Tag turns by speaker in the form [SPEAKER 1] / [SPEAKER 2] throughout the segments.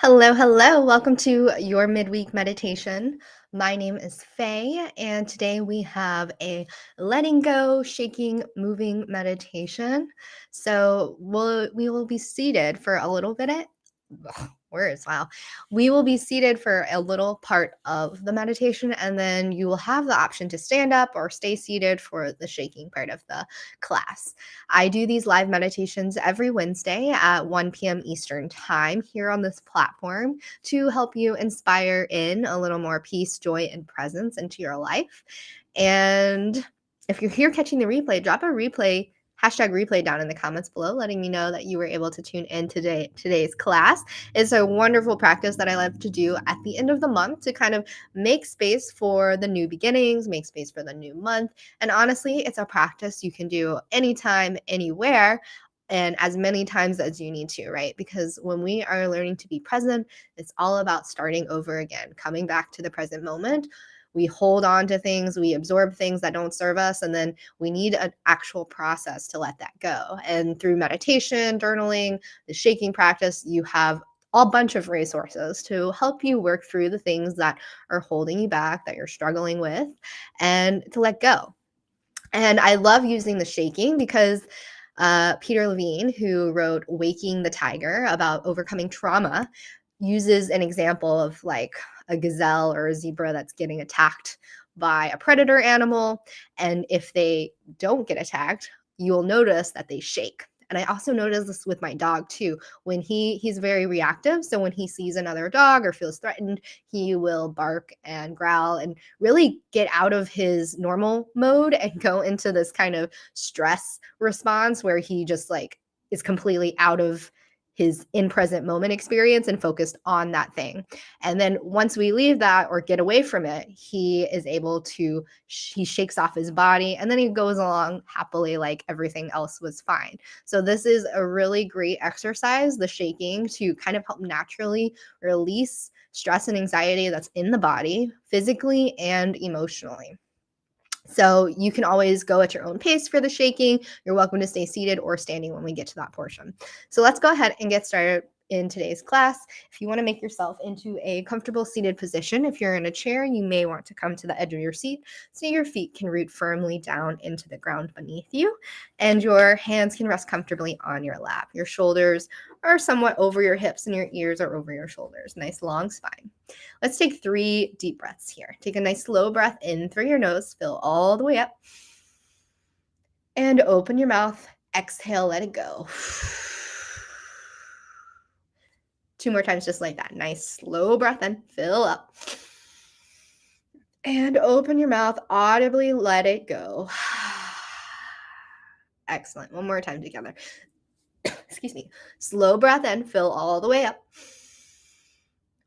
[SPEAKER 1] Hello, hello. Welcome to your midweek meditation. My name is Faye, and today we have a letting go, shaking, moving meditation. So we will be seated for a little bit. Words, wow. We will be seated for a little part of the meditation, and then you will have the option to stand up or stay seated for the shaking part of the class. I do these live meditations every Wednesday at 1 p.m. Eastern Time here on this platform to help you inspire in a little more peace, joy, and presence into your life. And if you're here catching the replay, drop a replay hashtag replay down in the comments below, letting me know that you were able to tune in today's class. It's a wonderful practice that I love to do at the end of the month to kind of make space for the new beginnings, make space for the new month. And honestly, it's a practice you can do anytime, anywhere, and as many times as you need to, right? Because when we are learning to be present, it's all about starting over again, coming back to the present moment. We hold on to things, we absorb things that don't serve us, and then we need an actual process to let that go. And through meditation, journaling, the shaking practice, you have a bunch of resources to help you work through the things that are holding you back, that you're struggling with, and to let go. And I love using the shaking because Peter Levine, who wrote Waking the Tiger about overcoming trauma, uses an example of like a gazelle or a zebra that's getting attacked by a predator animal. And if they don't get attacked, you'll notice that they shake. And I also notice this with my dog too. When he's very reactive, so when he sees another dog or feels threatened, he will bark and growl and really get out of his normal mode and go into this kind of stress response where he just like is completely out of his in present moment experience and focused on that thing. And then once we leave that or get away from it, he is able to, he shakes off his body and then he goes along happily like everything else was fine. So this is a really great exercise, the shaking, to kind of help naturally release stress and anxiety that's in the body, physically and emotionally. So you can always go at your own pace for the shaking. You're welcome to stay seated or standing when we get to that portion. So let's go ahead and get started in today's class. If you want to make yourself into a comfortable seated position, if you're in a chair, you may want to come to the edge of your seat so your feet can root firmly down into the ground beneath you and your hands can rest comfortably on your lap. Your shoulders are somewhat over your hips and your ears are over your shoulders. Nice long spine. Let's take 3 deep breaths here. Take a nice slow breath in through your nose, fill all the way up, and open your mouth. Exhale, let it go. 2 more times just like that. Nice slow breath in, fill up. And open your mouth, audibly let it go. Excellent. One more time together. Excuse me. Slow breath in, fill all the way up.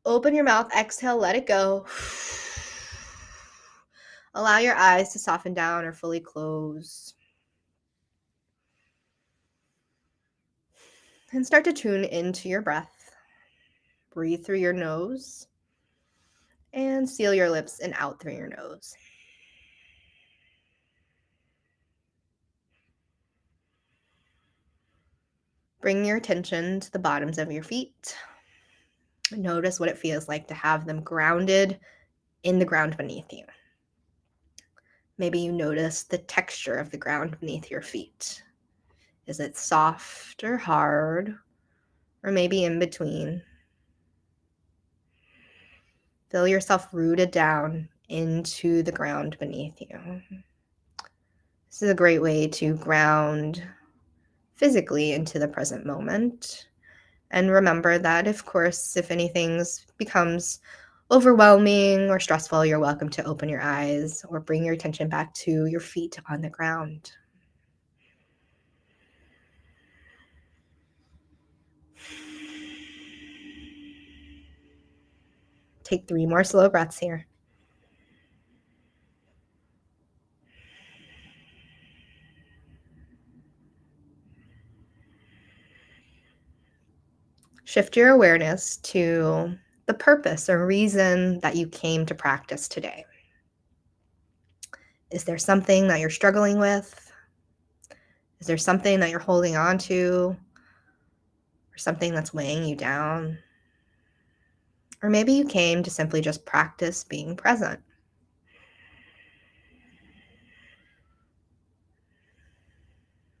[SPEAKER 1] Open your mouth, exhale, let it go. Allow your eyes to soften down or fully close. And start to tune into your breath. Breathe through your nose and seal your lips and out through your nose. Bring your attention to the bottoms of your feet. Notice what it feels like to have them grounded in the ground beneath you. Maybe you notice the texture of the ground beneath your feet. Is it soft or hard, or maybe in between? Feel yourself rooted down into the ground beneath you. This is a great way to ground physically into the present moment. And remember that, of course, if anything becomes overwhelming or stressful, you're welcome to open your eyes or bring your attention back to your feet on the ground. Take 3 more slow breaths here. Shift your awareness to the purpose or reason that you came to practice today. Is there something that you're struggling with? Is there something that you're holding on to? Or something that's weighing you down? Or maybe you came to simply just practice being present.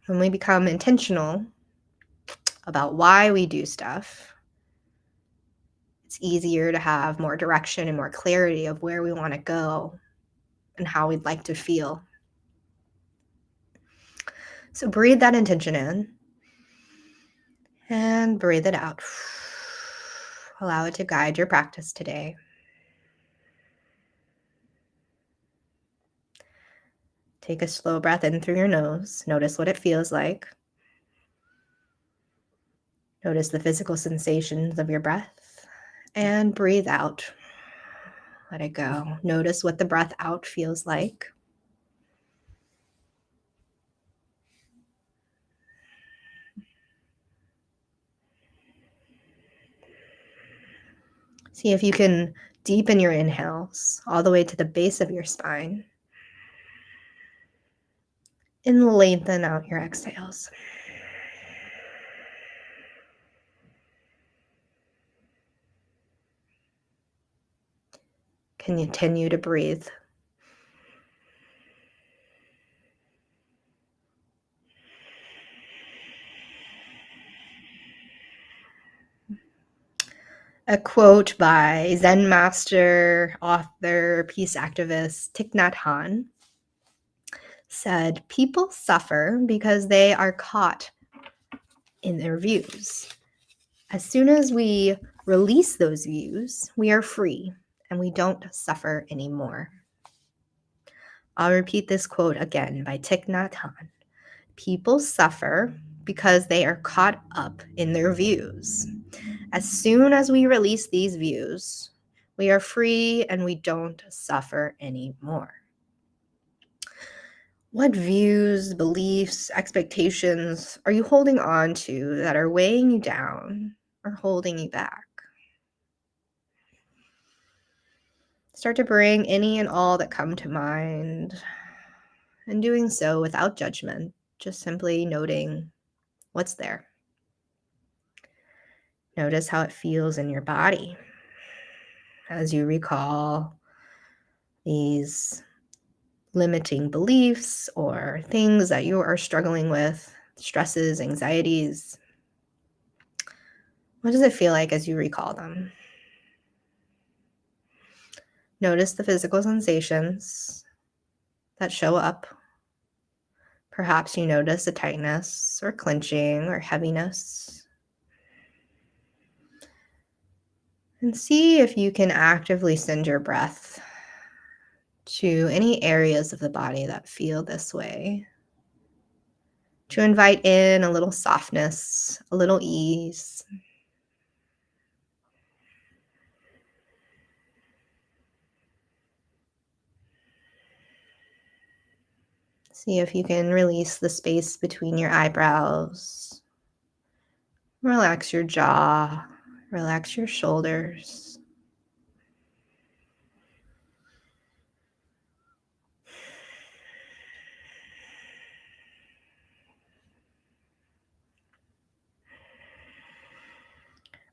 [SPEAKER 1] When we become intentional about why we do stuff, it's easier to have more direction and more clarity of where we want to go and how we'd like to feel. So breathe that intention in and breathe it out. Allow it to guide your practice today. Take a slow breath in through your nose. Notice what it feels like. Notice the physical sensations of your breath. And breathe out. Let it go. Notice what the breath out feels like. See if you can deepen your inhales all the way to the base of your spine. And lengthen out your exhales. Continue to breathe. A quote by Zen master, author, peace activist Thich Nhat Hanh said, "People suffer because they are caught in their views. As soon as we release those views, we are free and we don't suffer anymore." I'll repeat this quote again by Thich Nhat Hanh. People suffer because they are caught up in their views. As soon as we release these views, we are free and we don't suffer anymore. What views, beliefs, expectations are you holding on to that are weighing you down or holding you back? Start to bring any and all that come to mind, and doing so without judgment, just simply noting what's there. Notice how it feels in your body as you recall these limiting beliefs or things that you are struggling with, stresses, anxieties. What does it feel like as you recall them? Notice the physical sensations that show up. Perhaps you notice a tightness or clenching or heaviness. And see if you can actively send your breath to any areas of the body that feel this way, to invite in a little softness, a little ease. See if you can release the space between your eyebrows. Relax your jaw, relax your shoulders.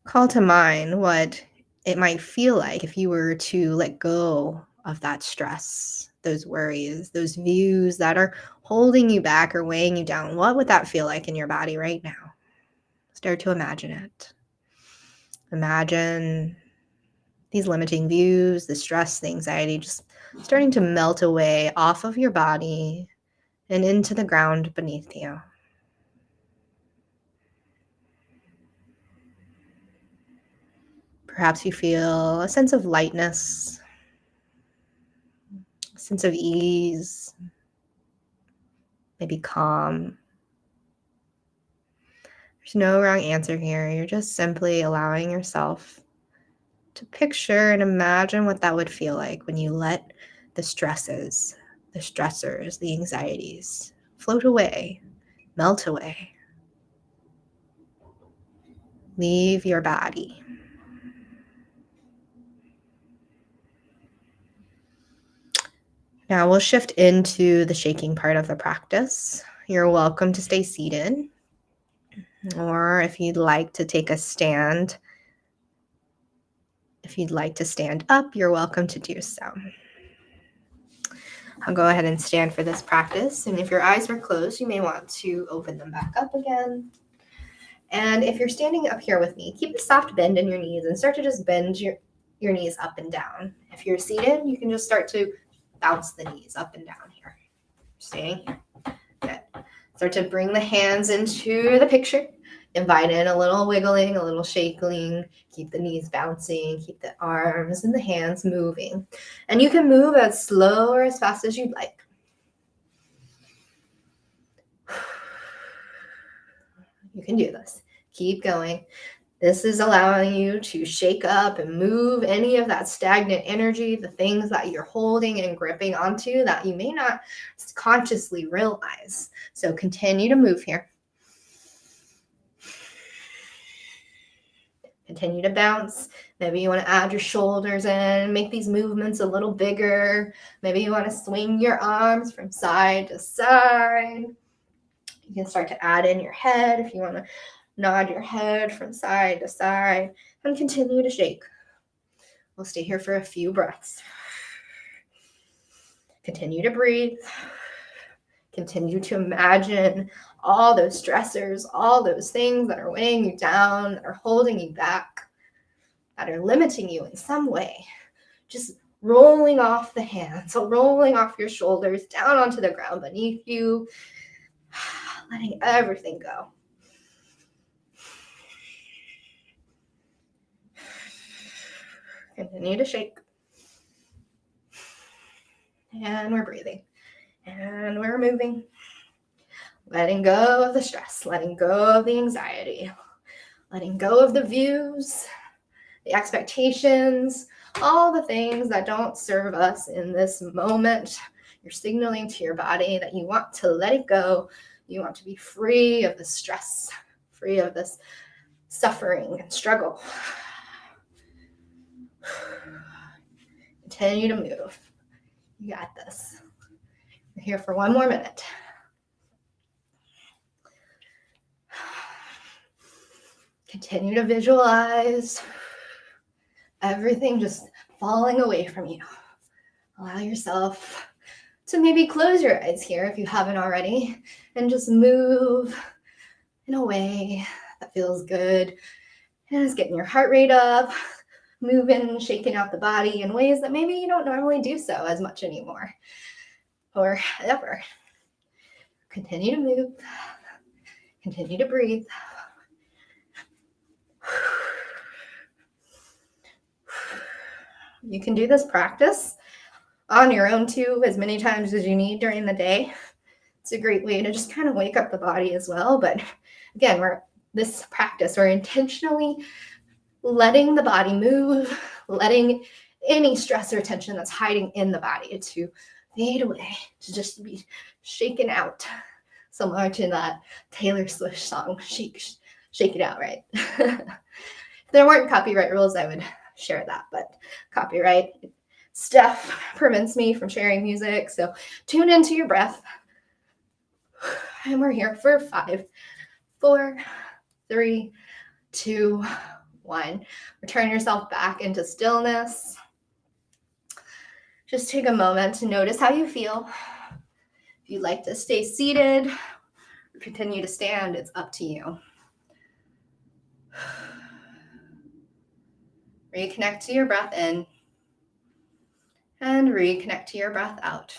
[SPEAKER 1] Call to mind what it might feel like if you were to let go of that stress, those worries, those views that are holding you back or weighing you down. What would that feel like in your body right now? Start to imagine it. Imagine these limiting views, the stress, the anxiety, just starting to melt away off of your body and into the ground beneath you. Perhaps you feel a sense of lightness, a sense of ease, maybe calm. There's no wrong answer here. You're just simply allowing yourself to picture and imagine what that would feel like when you let the stresses, the stressors, the anxieties float away, melt away, leave your body. Now we'll shift into the shaking part of the practice. You're welcome to stay seated, or if you'd like to take a stand, If you'd like to stand up, you're welcome to do so. I'll go ahead and stand for this practice. And if your eyes were closed, you may want to open them back up again. And if you're standing up here with me, keep a soft bend in your knees and start to just bend your knees up and down. If you're seated, you can just start to bounce the knees up and down here. Staying here. Good. Start to bring the hands into the picture. Invite in a little wiggling, a little shaking. Keep the knees bouncing. Keep the arms and the hands moving. And you can move as slow or as fast as you'd like. You can do this. Keep going. This is allowing you to shake up and move any of that stagnant energy, the things that you're holding and gripping onto that you may not consciously realize. So continue to move here. Continue to bounce. Maybe you want to add your shoulders in, make these movements a little bigger. Maybe you want to swing your arms from side to side. You can start to add in your head if you want to nod your head from side to side and continue to shake. We'll stay here for a few breaths. Continue to breathe. Continue to imagine all those stressors, all those things that are weighing you down, that are holding you back, that are limiting you in some way. Just rolling off the hands, so rolling off your shoulders down onto the ground beneath you, letting everything go. Continue to shake. And we're breathing. And we're moving. Letting go of the stress, letting go of the anxiety, letting go of the views, the expectations, all the things that don't serve us in this moment. You're signaling to your body that you want to let it go. You want to be free of the stress, free of this suffering and struggle. Continue to move. You got this. We're here for one more minute. Continue to visualize everything just falling away from you. Allow yourself to maybe close your eyes here if you haven't already and just move in a way that feels good. And it's getting your heart rate up, moving, shaking out the body in ways that maybe you don't normally do so as much anymore or ever. Continue to move. Continue to breathe. You can do this practice on your own too, as many times as you need during the day. It's a great way to just kind of wake up the body as well. But again, we're intentionally letting the body move, letting any stress or tension that's hiding in the body to fade away, to just be shaken out. Similar to that Taylor Swift song, Shake It Out, right? If there weren't copyright rules, I would share that, but copyright stuff prevents me from sharing music. So tune into your breath. And we're here for 5, 4, 3, 2, 1. Return yourself back into stillness. Just take a moment to notice how you feel. If you'd like to stay seated or continue to stand, it's up to you. Reconnect to your breath in and reconnect to your breath out.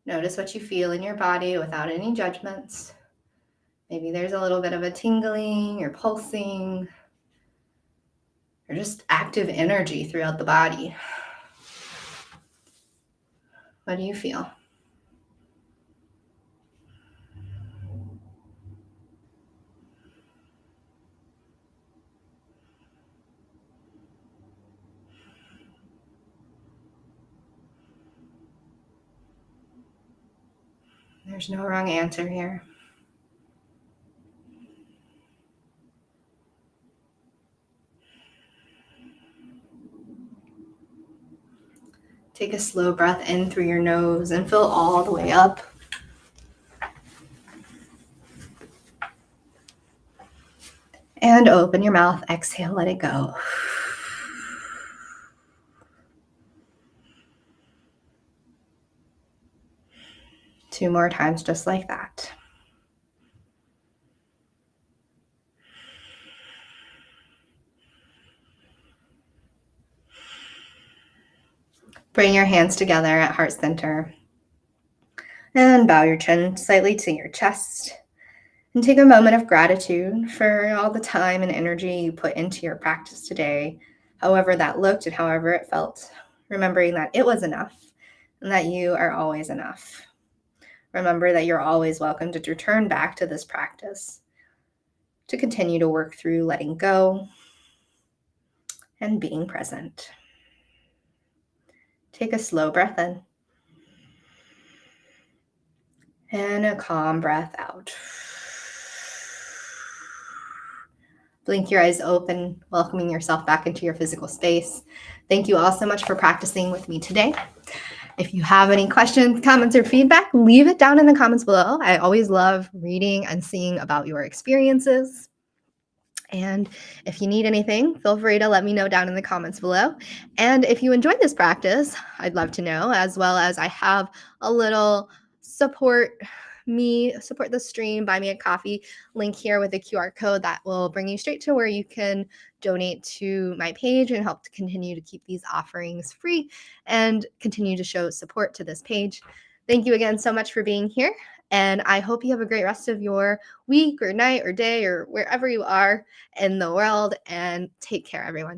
[SPEAKER 1] Notice what you feel in your body without any judgments. Maybe there's a little bit of a tingling or pulsing or just active energy throughout the body. What do you feel? There's no wrong answer here. Take a slow breath in through your nose and fill all the way up. And open your mouth. Exhale, let it go. Two more times just like that. Bring your hands together at heart center and bow your chin slightly to your chest. And take a moment of gratitude for all the time and energy you put into your practice today, however that looked and however it felt, remembering that it was enough and that you are always enough. Remember that you're always welcome to return back to this practice, to continue to work through letting go and being present. Take a slow breath in and a calm breath out. Blink your eyes open, welcoming yourself back into your physical space. Thank you all so much for practicing with me today. If you have any questions, comments, or feedback, leave it down in the comments below. I always love reading and seeing about your experiences. And if you need anything, feel free to let me know down in the comments below. And if you enjoyed this practice, I'd love to know, as well as I have a little support the stream, buy me a coffee link here with a QR code that will bring you straight to where you can donate to my page and help to continue to keep these offerings free and continue to show support to this page. Thank you again so much for being here. And I hope you have a great rest of your week or night or day or wherever you are in the world. And take care, everyone.